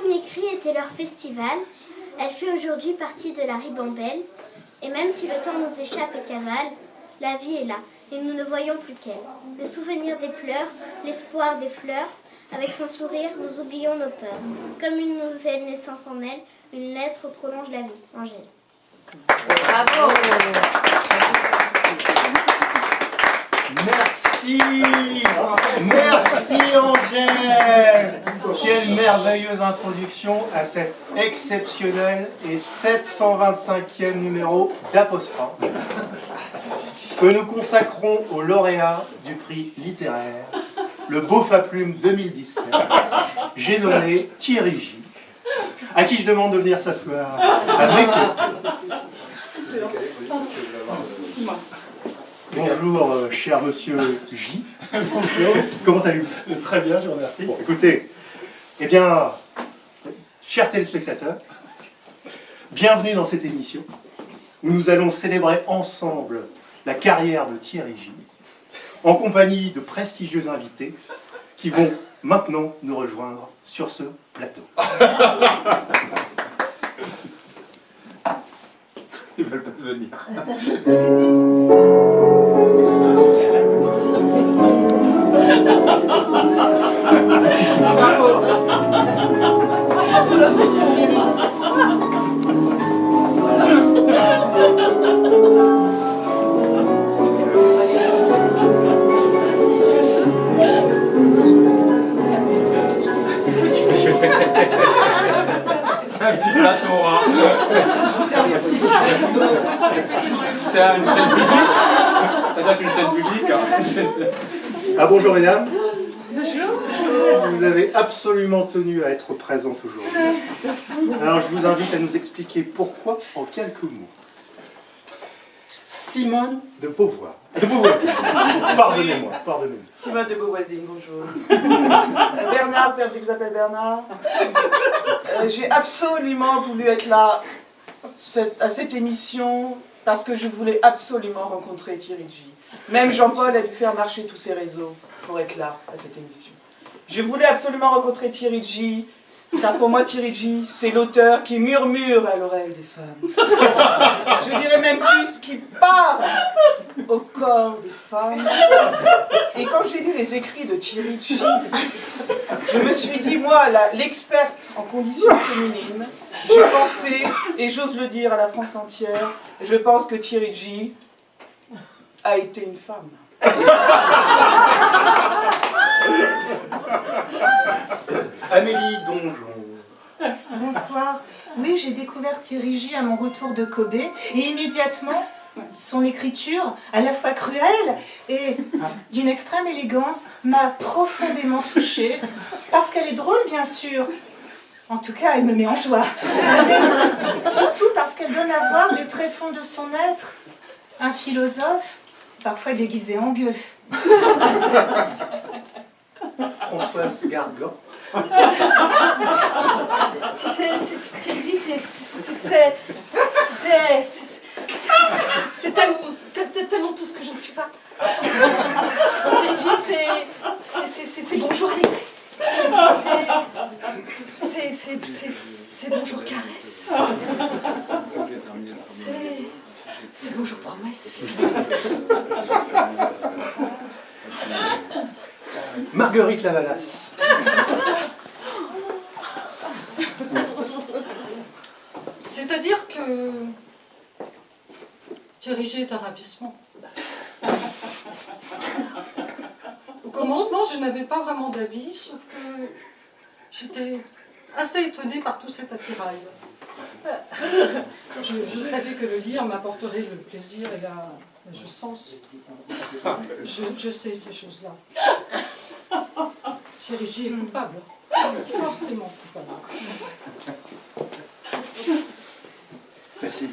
Saint-Denis-Cry était leur festival. Elle fait aujourd'hui partie de la ribambelle. Et même si le temps nous échappe et cavale, la vie est là, et nous ne voyons plus qu'elle. Le souvenir des pleurs, l'espoir des fleurs, avec son sourire, nous oublions nos peurs. Comme une nouvelle naissance en elle, une lettre prolonge la vie. Angèle. Bravo. Merci. Merci Angèle. Quelle merveilleuse introduction à cet exceptionnel et 725e numéro d'Apostrophe que nous consacrons au lauréat du prix littéraire, le Beaufaplume 2017, j'ai nommé Thierry J, à qui je demande de venir s'asseoir à mes côtés. Bonjour, cher monsieur J. Bonjour. Comment allez-vous? Très bien, je vous remercie. Bon, écoutez, eh bien, chers téléspectateurs, bienvenue dans cette émission où nous allons célébrer ensemble la carrière de Thierry J, en compagnie de prestigieux invités qui vont maintenant nous rejoindre sur ce plateau. Ils veulent pas venir. C'est un petit plateau, hein. C'est une chaîne publique. Ça doit être une chaîne publique. Hein. Ah bonjour mesdames. Bonjour. Vous avez absolument tenu à être présentes aujourd'hui. Alors je vous invite à nous expliquer pourquoi en quelques mots. Simone de Beauvoir. De Beauvoisine. Pardonnez-moi. Simone de Beauvoisine, bonjour. Bernard, qui vous appelle Bernard. J'ai absolument voulu être là à cette émission parce que je voulais absolument rencontrer Thierry J. Même Jean-Paul a dû faire marcher tous ses réseaux pour être là à cette émission. Je voulais absolument rencontrer Thierry J. Car pour moi, Thierry J, c'est l'auteur qui murmure à l'oreille des femmes. Je dirais même plus, qui parle au corps des femmes. Et quand j'ai lu les écrits de Thierry J, je me suis dit, moi, l'experte en conditions féminines, j'ai pensé, et j'ose le dire à la France entière, je pense que Thierry J a été une femme. Amélie Donjon. Bonsoir. Oui, j'ai découvert Thierry J à mon retour de Kobe et immédiatement, son écriture, à la fois cruelle et d'une extrême élégance, m'a profondément touchée. Parce qu'elle est drôle, bien sûr. En tout cas, elle me met en joie. Mais surtout parce qu'elle donne à voir les tréfonds de son être. Un philosophe, parfois déguisé en gueux. Françoise Gargan. Thierry J, c'est tellement tout ce que je ne suis pas. Thierry J, c'est bonjour allégresse. C'est bonjour caresse. C'est bonjour promesse. Marguerite Lavalas. C'est-à-dire que Thierry J est un ravissement. Au commencement, je n'avais pas vraiment d'avis, sauf que j'étais assez étonnée par tout cet attirail. Je savais que le lire m'apporterait le plaisir et je sens. Je sais ces choses-là. Thierry J est coupable. Forcément coupable. Merci.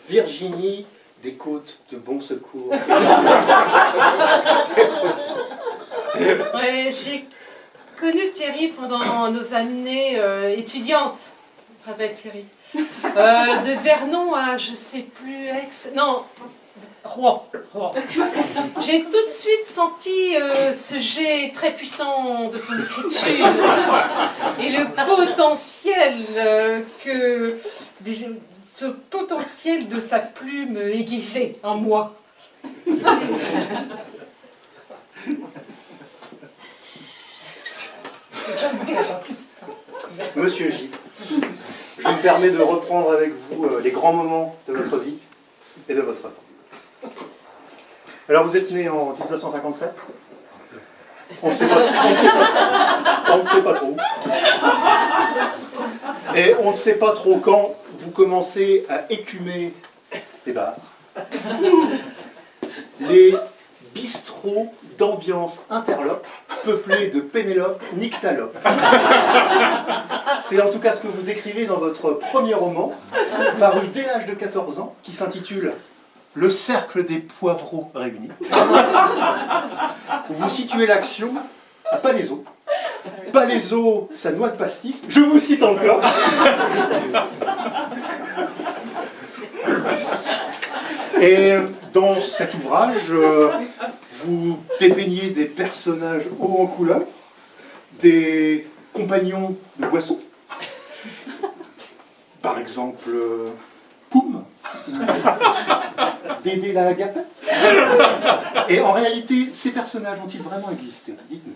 Virginie des Côtes de Bon Secours. Ouais, j'ai connu Thierry pendant nos années étudiantes. Tu te rappelles Thierry de Vernon à je sais plus Aix. Non, Rouen. J'ai tout de suite senti ce jet très puissant de son écriture et le potentiel ce potentiel de sa plume aiguisée en moi. Monsieur J, je me permets de reprendre avec vous les grands moments de votre vie et de votre œuvre. Alors vous êtes né en 1957 ? On ne sait pas trop. Et on ne sait pas trop quand vous commencez à écumer les bars, les bistrots d'ambiance interlope, peuplés de Pénélope Nyctalope. C'est en tout cas ce que vous écrivez dans votre premier roman, paru dès l'âge de 14 ans, qui s'intitule « Le cercle des poivreaux réunis », où vous situez l'action à Palaiseau. Palaiseau, sa noix de pastis, je vous cite encore. Et dans cet ouvrage, vous dépeignez des personnages hauts en couleur, des compagnons de boisson, par exemple Poum, Dédé la Agapette. Et en réalité, ces personnages ont-ils vraiment existé? Dites-nous.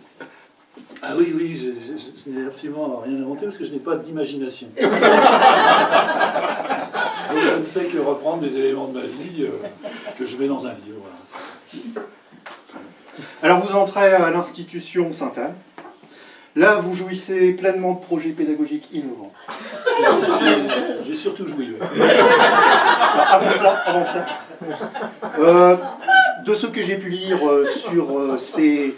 Ah oui, je n'ai absolument rien inventé parce que je n'ai pas d'imagination. Donc je ne fais que reprendre des éléments de ma vie que je mets dans un livre. Voilà. Alors vous entrez à l'institution Sainte-Anne. Là, vous jouissez pleinement de projets pédagogiques innovants. J'ai surtout joui. Avant ça. De ce que j'ai pu lire sur ces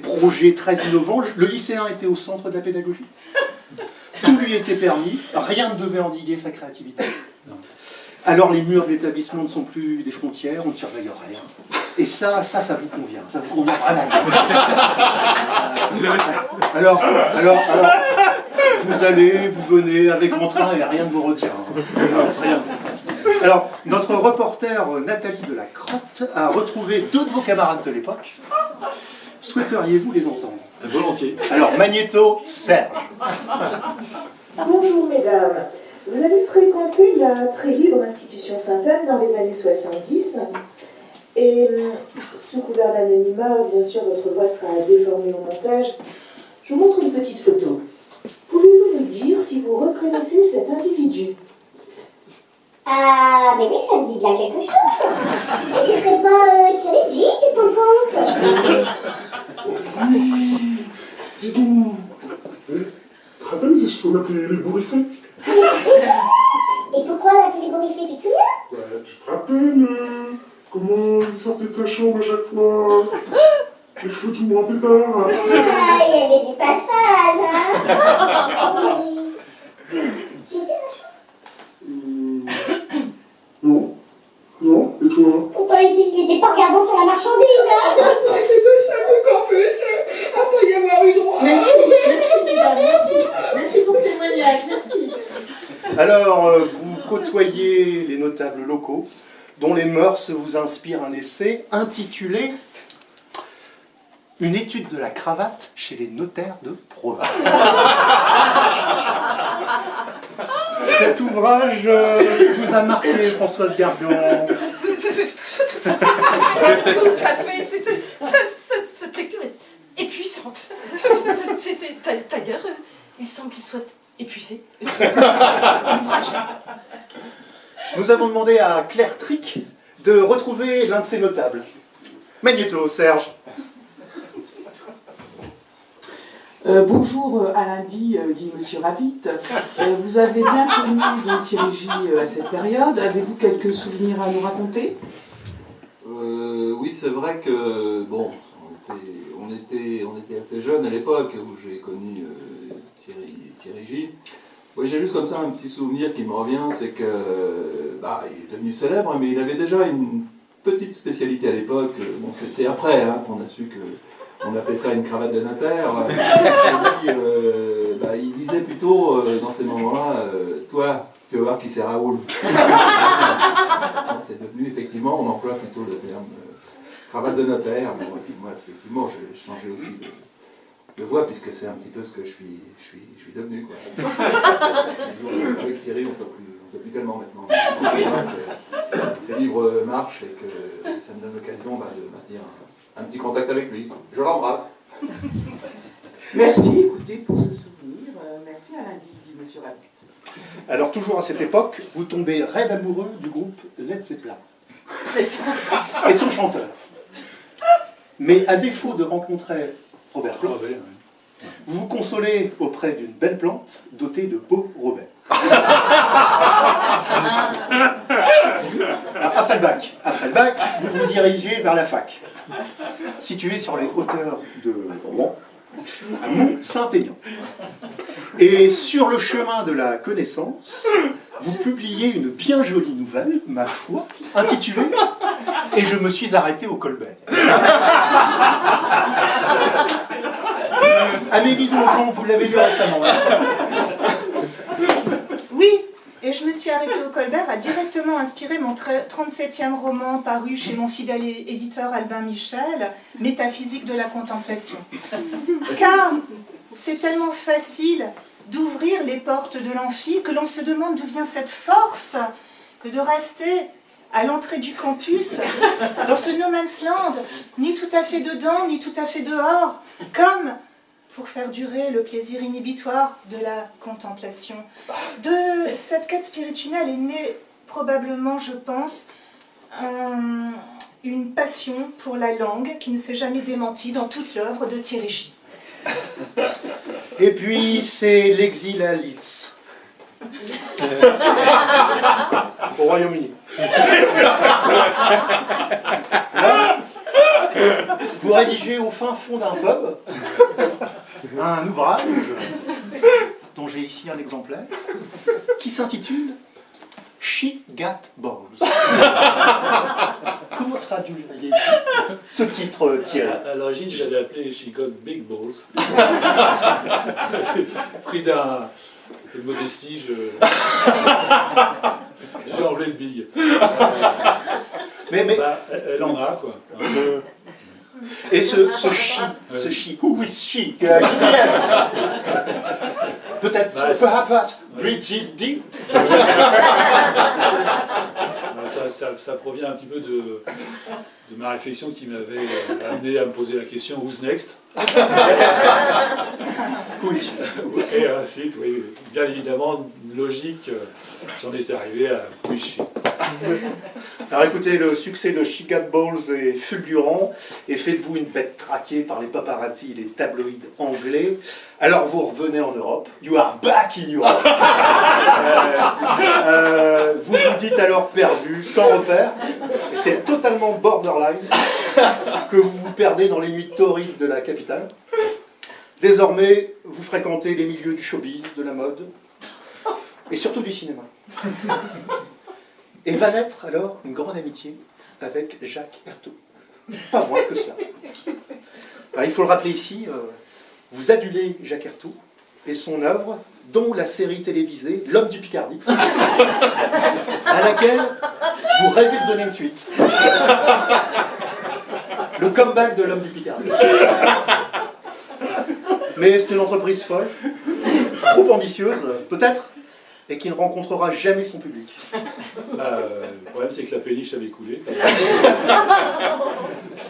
projets très innovants, le lycéen était au centre de la pédagogie. Tout lui était permis, rien ne devait endiguer sa créativité. Alors les murs de l'établissement ne sont plus des frontières, on ne surveille rien. Et ça vous convient, ça vous convient vraiment bien. Alors, vous allez, vous venez avec mon train et rien ne vous retient. Rien. Alors, notre reporter Nathalie Delacrotte a retrouvé deux de vos camarades de l'époque. Souhaiteriez-vous les entendre? Volontiers. Alors, Magnéto, Serge. Bonjour mesdames. Vous avez fréquenté la très libre institution Sainte-Anne dans les années 70. Et sous couvert d'anonymat, bien sûr, votre voix sera déformée au montage. Je vous montre une petite photo. Pouvez-vous me dire si vous reconnaissez cet individu? Ah, mais oui, ça me dit bien quelque chose. Et ce serait pas Thierry J, qu'est-ce qu'on pense? Dis donc, tu te rappelles si je peux l'appeler les bourriffés? Et pourquoi l'appeler les bourriffés, tu te souviens? Bah, tu te rappelles comment il sortait de sa chambre à chaque fois? Les cheveux tout en pétard. Ah, il y avait du passage, hein. Tu étais à la chambre? Non, et toi? Pourtant, il était pas regardant sur la marchandise, hein. Avec les deux salles de campus, à pas y avoir eu droit. Merci mesdames, merci pour ce témoignage, merci. Alors, vous côtoyez les notables locaux, dont les mœurs vous inspirent un essai intitulé « Une étude de la cravate chez les notaires de province ». Cet ouvrage vous a marqué, Françoise Gargan? Tout à fait. Cette lecture est puissante. D'ailleurs, il semble qu'il soit épuisé. Nous avons demandé à Claire Trick de retrouver l'un de ses notables. Magnéto, Serge. Bonjour Alain dit Monsieur Rabbit. Vous avez bien connu donc Thierry J à cette période. Avez-vous quelques souvenirs à nous raconter? Oui, c'est vrai que bon, on était assez jeunes à l'époque où j'ai connu Thierry J. Oui, j'ai juste comme ça un petit souvenir qui me revient, c'est que il est devenu célèbre, mais il avait déjà une petite spécialité à l'époque. Bon, c'est après qu'on a su que on appelait ça une cravate de notaire. Il disait plutôt dans ces moments-là, toi, tu vas voir qui c'est Raoul. c'est devenu, effectivement, on emploie plutôt le terme cravate de notaire. Bon, et puis moi, effectivement, j'ai changé aussi de voix, puisque c'est un petit peu ce que je suis devenu, quoi. Avec Thierry, on ne peut plus tellement maintenant. Ces livres marchent et que ça me donne l'occasion de maintenir un petit contact avec lui. Je l'embrasse. Merci, écoutez, pour ce souvenir. Merci à lundi, dit Monsieur Rabbit. Alors, toujours à cette époque, vous tombez raide amoureux du groupe Led Zeppelin et de son chanteur. Mais à défaut de rencontrer Robert Plant, vous vous consolez auprès d'une belle plante dotée de beaux Robert. Après le bac, vous vous dirigez vers la fac, située sur les hauteurs de Rouen, à Mont-Saint-Aignan. Et sur le chemin de la connaissance, vous publiez une bien jolie nouvelle, ma foi, intitulée « Et je me suis arrêté au Colbert ». Amélie Donjon, vous l'avez lu récemment. Oui, et je me suis arrêtée au Colbert a directement inspiré mon 37e roman paru chez mon fidèle éditeur Albin Michel, Métaphysique de la contemplation. Car c'est tellement facile d'ouvrir les portes de l'amphi que l'on se demande d'où vient cette force que de rester à l'entrée du campus, dans ce no man's land, ni tout à fait dedans, ni tout à fait dehors, comme pour faire durer le plaisir inhibitoire de la contemplation. De cette quête spirituelle est née probablement, je pense, une passion pour la langue qui ne s'est jamais démentie dans toute l'œuvre de Thierry J. Et puis, c'est l'exil à Leeds, au Royaume-Uni. Là, vous rédigez au fin fond d'un pub un ouvrage dont j'ai ici un exemplaire qui s'intitule « She Got Balls ». Comment traduiriez-vous ce titre, Thierry? À l'origine, j'avais appelé She Got Big Balls. Pris d'un peu de modestie, j'ai enlevé le big. Mais elle en a, quoi. Et ce she, who is she? Yes. Peut-être, perhaps, Bridget D. Ça provient un petit peu de ma réflexion qui m'avait amené à me poser la question Who's next? Et ensuite, oui, bien évidemment, logique, j'en étais arrivé à Wish. Alors écoutez, le succès de She Got Balls est fulgurant et fait de vous une bête traquée par les paparazzi et les tabloïds anglais. Alors vous revenez en Europe. You are back in Europe. Vous vous dites alors perdu, sans repère. Et c'est totalement borderline que vous vous perdez dans les nuits torrides de la capitale. Désormais, vous fréquentez les milieux du showbiz, de la mode et surtout du cinéma. Et va naître alors une grande amitié avec Jacques Ertaud. Pas moins que cela. Alors, il faut le rappeler ici, vous adulez Jacques Ertaud et son œuvre, dont la série télévisée L'Homme du Picardie, à laquelle vous rêvez de donner une suite. Le comeback de L'Homme du Picardie. Mais c'est une entreprise folle, trop ambitieuse, peut-être, et qui ne rencontrera jamais son public. Le problème, c'est que la péniche avait coulé.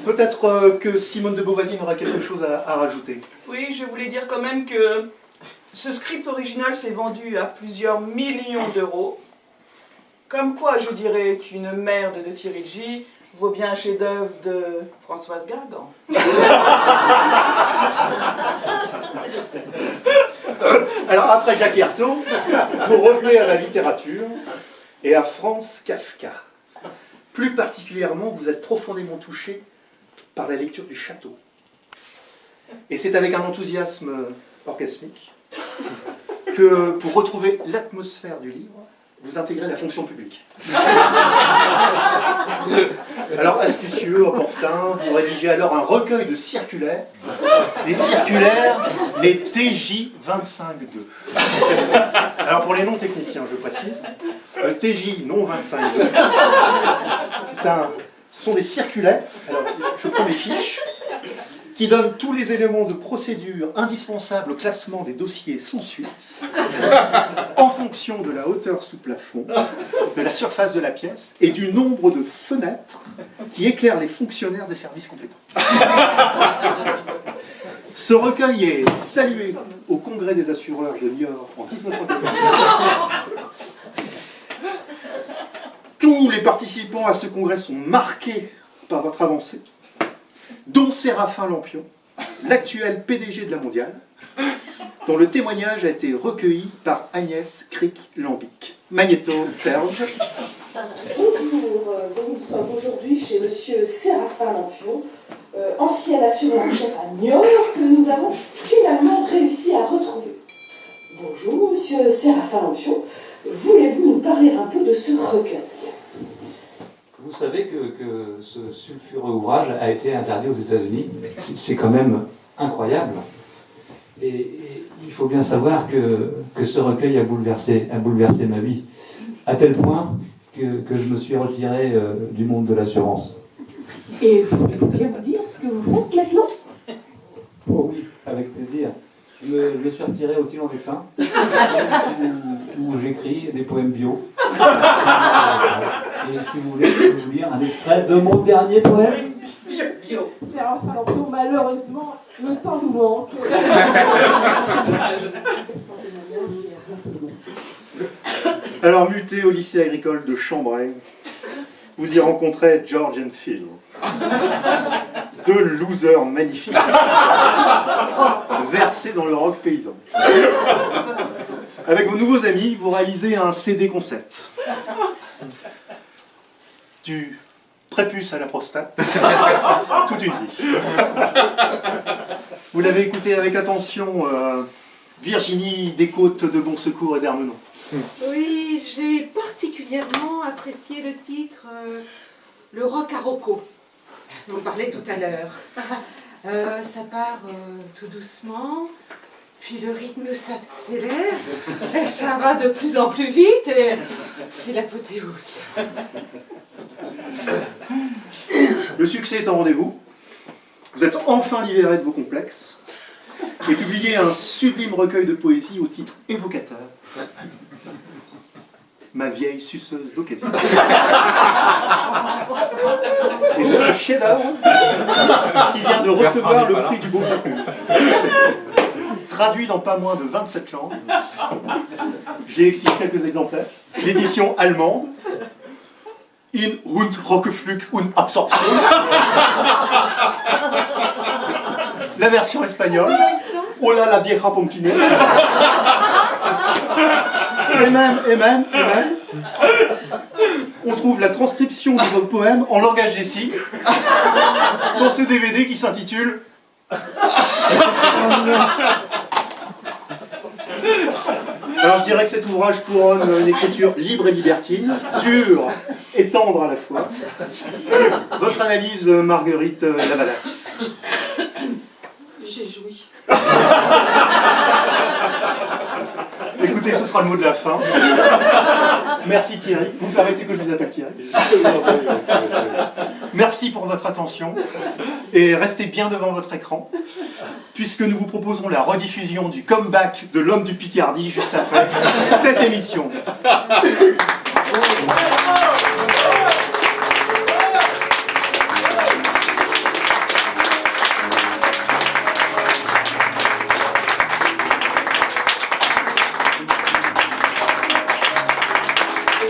Peut-être que Simone de Beauvoisin aura quelque chose à rajouter. Oui, je voulais dire quand même que ce script original s'est vendu à plusieurs millions d'euros. Comme quoi, je dirais qu'une merde de Thierry J vaut bien un chef-d'œuvre de Françoise Gargan. Alors après Jacques Ertaud, vous revenez à la littérature et à Franz Kafka. Plus particulièrement, vous êtes profondément touché par la lecture du Château. Et c'est avec un enthousiasme orgasmique que, pour retrouver l'atmosphère du livre, vous intégrez la fonction publique. Alors, astucieux, opportun, vous rédigez alors un recueil de circulaires les circulaires, les TJ-25-2. Alors pour les non-techniciens, je précise, le TJ non 25-2, ce sont des circulaires, alors je prends les fiches, qui donnent tous les éléments de procédure indispensables au classement des dossiers sans suite, en fonction de la hauteur sous plafond, de la surface de la pièce et du nombre de fenêtres qui éclairent les fonctionnaires des services compétents. Ce recueil est salué au Congrès des assureurs de Niort en 1990. Tous les participants à ce congrès sont marqués par votre avancée, dont Séraphin Lampion, l'actuel PDG de la Mondiale, dont le témoignage a été recueilli par Agnès Cric-Lambic. Magnéto, Serge. Bonjour, donc nous sommes aujourd'hui chez monsieur Séraphin Lampion, ancien assureur-chef à Niort, que nous avons finalement réussi à retrouver. Bonjour, monsieur Séraphin Lampion, voulez-vous nous parler un peu de ce recueil? Vous savez que ce sulfureux ouvrage a été interdit aux États-Unis. C'est quand même incroyable. Et il faut bien savoir que ce recueil a bouleversé ma vie, à tel point que je me suis retiré du monde de l'assurance. Et voulez-vous bien me dire ce que vous faites maintenant? Oh oui, avec plaisir. Je me suis retiré au Tilon Vexin, où j'écris des poèmes bio. Et si vous voulez, je peux vous lire un extrait de mon dernier poème. Bio. Séraphin Lampion, malheureusement, le temps nous manque. Alors, muté au lycée agricole de Chambray, vous y rencontrez George and Phil. Deux losers magnifiques, versés dans le rock paysan. Avec vos nouveaux amis, vous réalisez un CD concept. Du prépuce à la prostate, toute une vie. Vous l'avez écouté avec attention, Virginie des Côtes de Bon Secours et d'Ermenon. Oui, j'ai particulièrement apprécié le titre Le rock à Rocco. On parlait tout à l'heure. Ça part tout doucement, puis le rythme s'accélère, et ça va de plus en plus vite, et c'est l'apothéose. Le succès est en rendez-vous. Vous êtes enfin libéré de vos complexes et publiez un sublime recueil de poésie au titre évocateur. Ma vieille suceuse d'occasion. Et c'est ce chef-d'œuvre qui vient de recevoir le prix du beau public. Traduit dans pas moins de 27 langues. J'ai ici quelques exemplaires. L'édition allemande, In und Rockeflug und Absorption. La version espagnole, Hola la vieja pompinée. Et même, on trouve la transcription de vos poèmes en langage des signes dans ce DVD qui s'intitule Alors je dirais que cet ouvrage couronne une écriture libre et libertine, dure et tendre à la fois. Votre analyse, Marguerite Lavalas. J'ai joui. Écoutez, ce sera le mot de la fin. Merci Thierry. Vous me permettez que je vous appelle Thierry? Merci pour votre attention. Et restez bien devant votre écran, puisque nous vous proposons la rediffusion du comeback de l'homme du Picardie juste après cette émission.